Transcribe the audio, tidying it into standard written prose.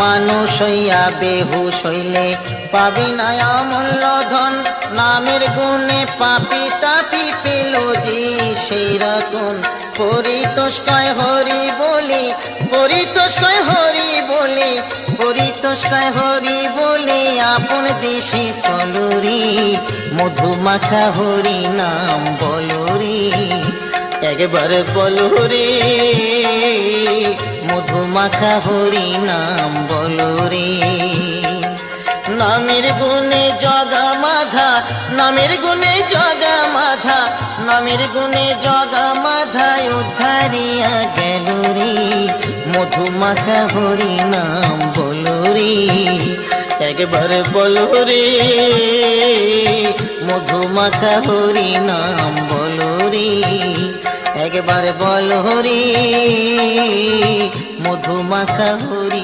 মানুষ হইয়া বেহুশ হইলে পাবি না অমূল্য ধন, নামের গুণে পাপি তাপি পেল যে সেই রতন। পরিতোষ কয় হরি বলি, পরিতোষ কয় হরি বলি, পরিতোষ কয় হরি বলি, আপন দেশে চলো রে, মধুমাখা হরি নাম বলো রে, একবার বলো রে, মধুমাখা হরি নাম বলো রে। নামের গুণে জগা মাধা, নামের গুণে জগা মাধা, নামের গুণে জগা মাধা উদ্ধারিয়া গেল রে, মধুমাখা হরি নাম বলো রে, একবার বলো রে, মধুমাখা হরি নাম বলো রে, একবার বলো রে, মধুমাখা হরি।